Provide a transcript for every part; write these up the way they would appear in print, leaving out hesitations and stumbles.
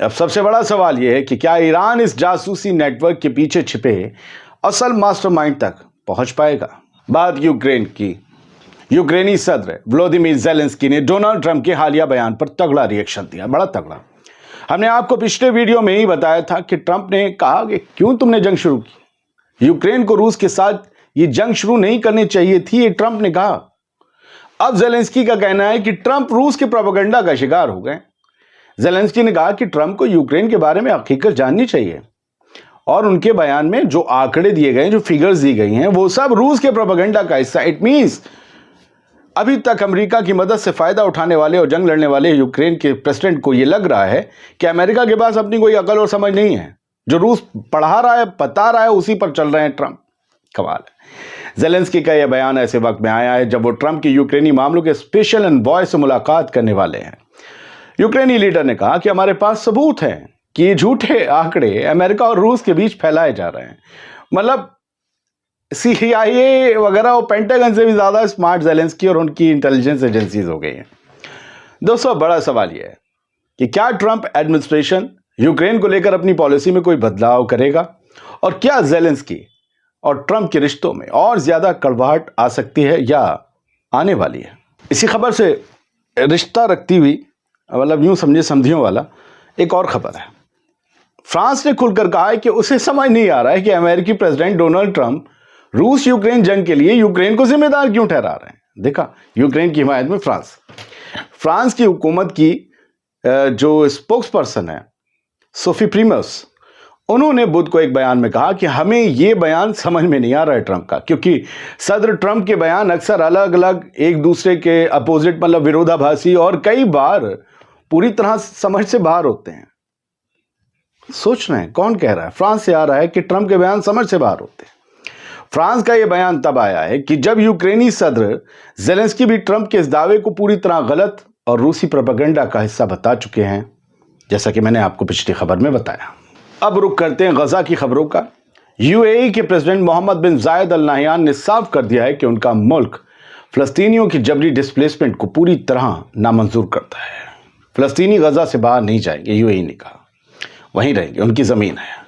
اب سب سے بڑا سوال یہ ہے کہ کیا ایران اس جاسوسی نیٹ ورک کے پیچھے چھپے اصل ماسٹر مائنڈ تک پہنچ پائے گا؟ بات یوکرین کی۔ یوکرینی صدر ولودیمیر زیلنسکی نے ڈونلڈ ٹرمپ کے حالیہ بیان پر تگڑا ری ایکشن دیا، بڑا تگڑا۔ ہم نے آپ کو پچھلے ویڈیو میں ہی بتایا تھا کہ ٹرمپ نے کہا کہ کیوں تم نے جنگ شروع کی، یوکرین کو روس کے ساتھ یہ جنگ شروع نہیں کرنی چاہیے تھی، یہ ٹرمپ نے کہا۔ اب زیلنسکی کا کہنا ہے کہ ٹرمپ روس کے پروپیگنڈا کا شکار ہو گئے۔ زیلنسکی نے کہا کہ ٹرمپ کو یوکرین کے بارے میں حقیقت جاننی چاہیے، اور ان کے بیان میں جو آنکڑے دیے گئے ہیں، جو فیگرز دی گئی ہیں، وہ سب روس کے پروپیگنڈا کا حصہ۔ اٹ مینس ابھی تک امریکہ کی مدد سے فائدہ اٹھانے والے اور جنگ لڑنے والے یوکرین کے پریزیڈنٹ کو یہ لگ رہا ہے کہ امریکہ کے پاس اپنی کوئی عقل اور سمجھ نہیں ہے، جو روس پڑھا رہا ہے، بتا رہا ہے، اسی پر چل رہے ہیں ٹرمپ۔ کمال ہے۔ زیلنسکی کا یہ بیان ایسے وقت میں آیا ہے جب وہ ٹرمپ کی یوکرینی معاملوں کے اسپیشل انوائے سے ملاقات کرنے والے ہیں۔ یوکرینی لیڈر نے کہا کہ ہمارے پاس ثبوت ہے کہ یہ جھوٹے آنکڑے امریکہ اور روس کے بیچ پھیلائے جا رہے ہیں۔ مطلب CIA وغیرہ اور پینٹاگن سے بھی زیادہ اسمارٹ زیلنسکی اور ان کی انٹیلیجنس ایجنسیز ہو گئی ہیں۔ دوستو، بڑا سوال یہ ہے کہ کیا ٹرمپ ایڈمنسٹریشن یوکرین کو لے کر اپنی پالیسی میں کوئی بدلاؤ کرے گا، اور کیا زیلنسکی اور ٹرمپ کے رشتوں میں اور زیادہ کڑواہٹ آ سکتی ہے یا آنے والی ہے؟ اسی خبر سے رشتہ رکھتی ہوئی، مطلب یوں سمجھے سمدھیوں والا، ایک اور خبر ہے۔ فرانس نے کھل کر کہا ہے کہ اسے سمجھ نہیں آ رہا ہے کہ امریکی پریزیڈنٹ ڈونلڈ ٹرمپ روس یوکرین جنگ کے لیے یوکرین کو ذمہ دار کیوں ٹھہرا رہے ہیں۔ دیکھا، یوکرین کی حمایت میں فرانس کی حکومت کی جو اسپوکس پرسن ہے سوفی پریموس، انہوں نے بدھ کو ایک بیان میں کہا کہ ہمیں یہ بیان سمجھ میں نہیں آ رہا ہے ٹرمپ کا، کیونکہ صدر ٹرمپ کے بیان اکثر الگ الگ ایک دوسرے کے اپوزٹ، مطلب ورودھا بھاسی، اور کئی بار پوری طرح سمجھ سے باہر ہوتے ہیں۔ سوچ رہے ہیں کون کہہ رہا ہے؟ فرانس سے آ رہا ہے کہ ٹرمپ کے بیان سمجھ سے باہر ہوتے ہیں۔ فرانس کا یہ بیان تب آیا ہے کہ جب یوکرینی صدر زیلنسکی بھی ٹرمپ کے اس دعوے کو پوری طرح غلط اور روسی پروپیگنڈا کا حصہ بتا چکے ہیں، جیسا کہ میں نے آپ کو پچھلی خبر میں بتایا۔ اب رخ کرتے ہیں غزہ کی خبروں کا۔ UAE کے پریزیڈنٹ محمد بن زائد ال نہیان نے صاف کر دیا ہے کہ ان کا ملک فلسطینیوں کی جبری ڈسپلیسمنٹ کو پوری طرح نامنظور کرتا ہے۔ فلسطینی غزہ سے باہر نہیں جائیں گے، UAE نے کہا، وہیں رہیں گے، ان کی زمین ہے۔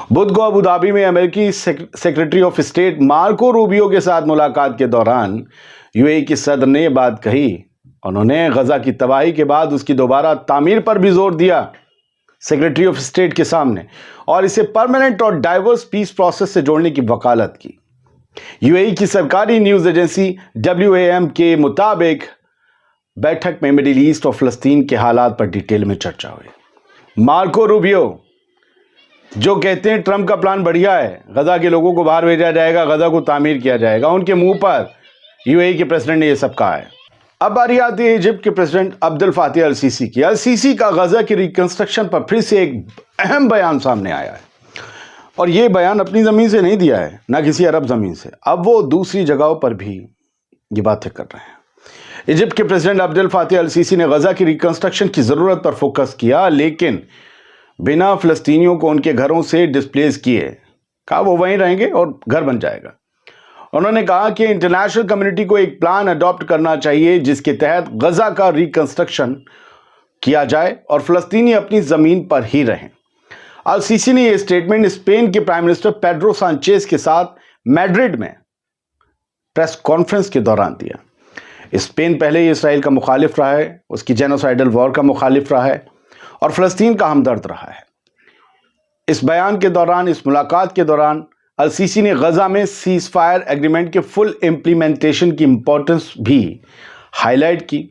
بدھ کو ابو دھابی میں امریکی secretary of state Marco Rubio کے ساتھ ملاقات کے دوران UAE کے صدر نے یہ بات کہی۔ انہوں نے غزہ کی تباہی کے بعد اس کی دوبارہ تعمیر پر بھی زور دیا سیکریٹری آف اسٹیٹ کے سامنے، اور اسے پرماننٹ اور ڈائیورس پیس پروسیس سے جوڑنے کی وکالت کی۔ UAE کی سرکاری نیوز ایجنسی WAM کے مطابق بیٹھک میں مڈل ایسٹ اور فلسطین کے حالات پر ڈیٹیل میں چرچا ہوئی۔ مارکو روبیو جو کہتے ہیں ٹرمپ کا پلان بڑھیا ہے، غزہ کے لوگوں کو باہر بھیجا جائے گا، غزہ کو تعمیر کیا جائے گا، ان کے منہ پر UAE کے پریزیڈنٹ نے یہ سب کہا ہے۔ اب باری آتی ہے ایجپٹ کے پریزیڈنٹ عبد الفاتح السیسی کی۔ السیسی کا غزہ کی ریکنسٹرکشن پر پھر سے ایک اہم بیان سامنے آیا ہے، اور یہ بیان اپنی زمین سے نہیں دیا ہے، نہ کسی عرب زمین سے۔ اب وہ دوسری جگہوں پر بھی یہ باتیں کر رہے ہیں۔ ایجپٹ کے پریزیڈنٹ عبد الفاتح السیسی نے غزہ کی ریکنسٹرکشن کی ضرورت پر فوکس کیا، لیکن بنا فلسطینیوں کو ان کے گھروں سے ڈسپلیس کیے، کہا وہ وہیں رہیں گے اور گھر بن جائے گا۔ انہوں نے کہا کہ انٹرنیشنل کمیونٹی کو ایک پلان اڈاپٹ کرنا چاہیے جس کے تحت غزہ کا ریکنسٹرکشن کیا جائے اور فلسطینی اپنی زمین پر ہی رہیں۔ السیسی نے یہ اسٹیٹمنٹ اسپین کے پرائم منسٹر پیڈرو سانچیز کے ساتھ میڈرڈ میں پریس کانفرنس کے دوران دیا۔ اسپین پہلے ہی اسرائیل کا مخالف رہا ہے، اس کی جینوسائیڈل وار کا مخالف رہا ہے، اور فلسطین کا ہمدرد رہا ہے۔ اس بیان کے دوران، اس ملاقات کے دوران، السیسی نے غزہ میں سیز فائر ایگریمنٹ کے فل امپلیمنٹیشن کی امپورٹنس بھی ہائی لائٹ کی۔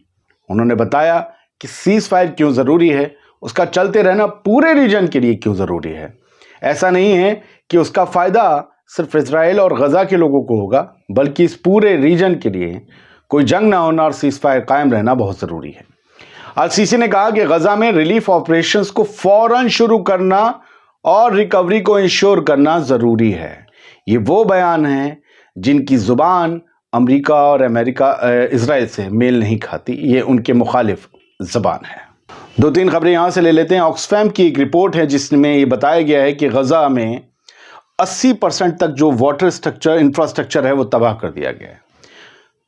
انہوں نے بتایا کہ سیز فائر کیوں ضروری ہے، اس کا چلتے رہنا پورے ریجن کے لیے کیوں ضروری ہے۔ ایسا نہیں ہے کہ اس کا فائدہ صرف اسرائیل اور غزہ کے لوگوں کو ہوگا، بلکہ اس پورے ریجن کے لیے کوئی جنگ نہ ہونا اور سیز فائر قائم رہنا بہت ضروری ہے۔ السیسی نے کہا کہ غزہ میں ریلیف آپریشنز کو فوراً شروع کرنا اور ریکوری کو انشور کرنا ضروری ہے۔ یہ وہ بیان ہیں جن کی زبان امریکہ اور اسرائیل سے میل نہیں کھاتی، یہ ان کے مخالف زبان ہے۔ دو تین خبریں یہاں سے لے لیتے ہیں۔ آکسفیم کی ایک رپورٹ ہے جس میں یہ بتایا گیا ہے کہ غزہ میں 80% تک جو واٹر انفراسٹرکچر ہے وہ تباہ کر دیا گیا ہے۔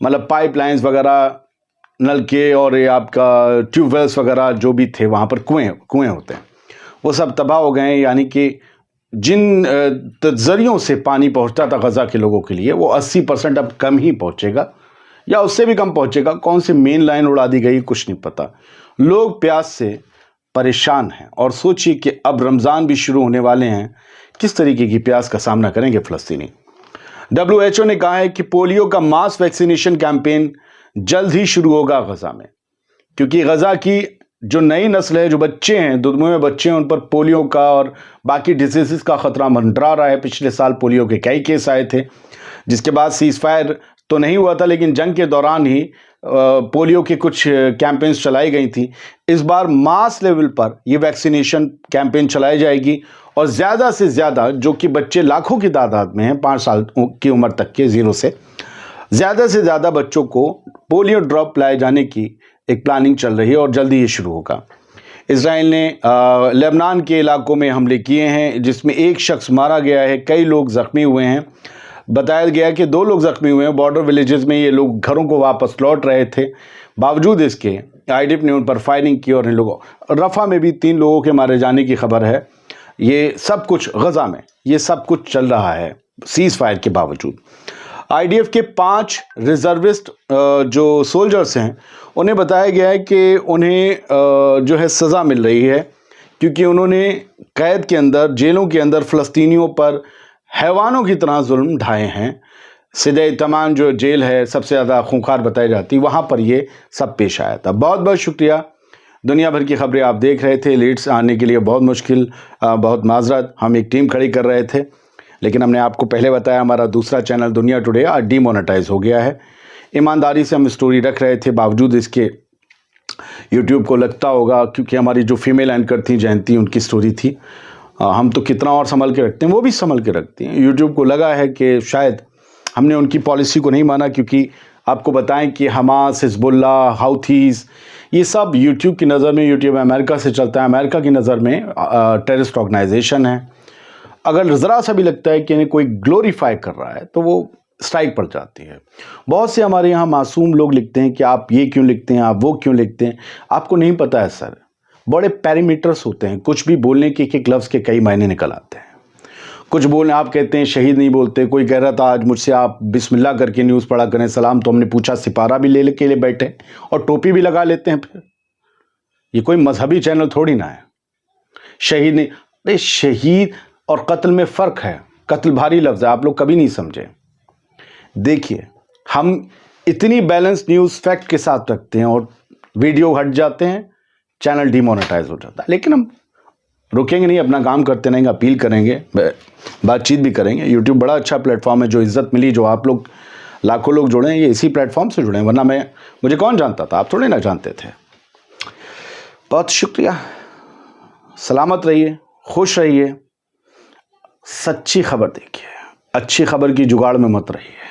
مطلب پائپ لائنز وغیرہ، نلکے اور یہ آپ کا ٹیوب ویلز وغیرہ جو بھی تھے، وہاں پر کنویں ہوتے ہیں، وہ سب تباہ ہو گئے ہیں، یعنی کہ جن ذریعوں سے پانی پہنچتا تھا غزہ کے لوگوں کے لیے وہ 80% اب کم ہی پہنچے گا یا اس سے بھی کم پہنچے گا۔ کون سی مین لائن اڑا دی گئی کچھ نہیں پتا۔ لوگ پیاس سے پریشان ہیں، اور سوچیے کہ اب رمضان بھی شروع ہونے والے ہیں، کس طریقے کی پیاس کا سامنا کریں گے فلسطینی۔ WHO نے کہا ہے کہ پولیو کا ماس ویکسینیشن کیمپین جلد ہی شروع ہوگا غزہ میں، کیونکہ غزہ کی جو نئی نسل ہے، جو بچے ہیں، دودھ میں بچے ہیں، ان پر پولیو کا اور باقی ڈیزیزز کا خطرہ منڈرا رہا ہے۔ پچھلے سال پولیو کے کئی کیس آئے تھے، جس کے بعد سیز فائر تو نہیں ہوا تھا، لیکن جنگ کے دوران ہی پولیو کے کچھ کیمپینز چلائی گئی تھیں۔ اس بار ماس لیول پر یہ ویکسینیشن کیمپین چلائی جائے گی، اور زیادہ سے زیادہ جو کہ بچے لاکھوں کی تعداد میں ہیں 5 سال کی عمر تک کے 0 سے زیادہ بچوں کو پولیو ڈراپ لائے جانے کی ایک پلاننگ چل رہی ہے، اور جلدی یہ شروع ہوگا۔ اسرائیل نے لبنان کے علاقوں میں حملے کیے ہیں، جس میں ایک شخص مارا گیا ہے، کئی لوگ زخمی ہوئے ہیں۔ بتایا گیا کہ 2 لوگ زخمی ہوئے ہیں۔ بارڈر ولیجز میں یہ لوگ گھروں کو واپس لوٹ رہے تھے، باوجود اس کے IDF نے ان پر فائرنگ کی، اور ان لوگوں رفح میں بھی 3 لوگوں کے مارے جانے کی خبر ہے۔ یہ سب کچھ غزہ میں یہ سب کچھ چل رہا ہے سیز فائر کے باوجود۔ IDF کے 5 ریزروسٹ جو سولجرز ہیں، انہیں بتایا گیا ہے کہ انہیں جو ہے سزا مل رہی ہے، کیونکہ انہوں نے قید کے اندر، جیلوں کے اندر فلسطینیوں پر حیوانوں کی طرح ظلم ڈھائے ہیں۔ سدہ تمان جو جیل ہے سب سے زیادہ خونخوار بتائی جاتی، وہاں پر یہ سب پیش آیا تھا۔ بہت بہت شکریہ۔ دنیا بھر کی خبریں آپ دیکھ رہے تھے، لیڈس آنے کے لیے بہت مشکل، بہت معذرت، ہم ایک ٹیم کھڑی کر رہے تھے، لیکن ہم نے آپ کو پہلے بتایا ہمارا دوسرا چینل دنیا ٹوڈے ڈی مونیٹائز ہو گیا ہے۔ ایمانداری سے ہم سٹوری رکھ رہے تھے، باوجود اس کے یوٹیوب کو لگتا ہوگا، کیونکہ ہماری جو فیمیل اینکر تھیں جینتی، ان کی سٹوری تھی۔ ہم تو کتنا اور سنبھل کے رکھتے ہیں، وہ بھی سنبھل کے رکھتے ہیں۔ یوٹیوب کو لگا ہے کہ شاید ہم نے ان کی پالیسی کو نہیں مانا، کیونکہ آپ کو بتائیں کہ حماس، حزب اللہ، ہاؤتھیز، یہ سب یوٹیوب کی نظر میں، یوٹیوب امریکہ سے چلتا ہے، امریکہ کی نظر میں ٹیررسٹ آرگنائزیشن ہے۔ اگر ذرا سا بھی لگتا ہے کہ انہیں کوئی گلوریفائی کر رہا ہے تو وہ اسٹرائک پڑ جاتی ہے۔ بہت سے ہمارے یہاں معصوم لوگ لکھتے ہیں کہ آپ یہ کیوں لکھتے ہیں، آپ وہ کیوں لکھتے ہیں۔ آپ کو نہیں پتہ ہے سر، بڑے پیرامیٹرز ہوتے ہیں، کچھ بھی بولنے کے ایک لفظ کے کئی معنی نکل آتے ہیں۔ کچھ بولنے آپ کہتے ہیں شہید نہیں بولتے، کوئی کہہ رہا تھا آج مجھ سے آپ بسم اللہ کر کے نیوز پڑھا کریں سلام، تو ہم نے پوچھا سپارہ بھی لے کے لے بیٹھے اور ٹوپی بھی لگا لیتے ہیں۔ پھر یہ کوئی مذہبی چینل تھوڑی نہ ہے۔ شہید نہیں، شہید اور قتل میں فرق ہے، قتل بھاری لفظ ہے، آپ لوگ کبھی نہیں سمجھے۔ دیکھیے، ہم اتنی بیلنس نیوز فیکٹ کے ساتھ رکھتے ہیں، اور ویڈیو ہٹ جاتے ہیں، چینل ڈی مونیٹائز ہو جاتا ہے، لیکن ہم رکیں گے نہیں، اپنا کام کرتے رہیں گے، اپیل کریں گے، بات چیت بھی کریں گے۔ یوٹیوب بڑا اچھا پلیٹ فارم ہے، جو عزت ملی، جو آپ لوگ لاکھوں لوگ جڑے ہیں، یہ اسی پلیٹ فارم سے جڑے ہیں، ورنہ مجھے کون جانتا تھا، آپ تھوڑے نہ جانتے تھے۔ بہت شکریہ، سلامت رہیے، خوش رہیے، سچی خبر دیکھیے، اچھی خبر کی جگاڑ میں مت رہیے۔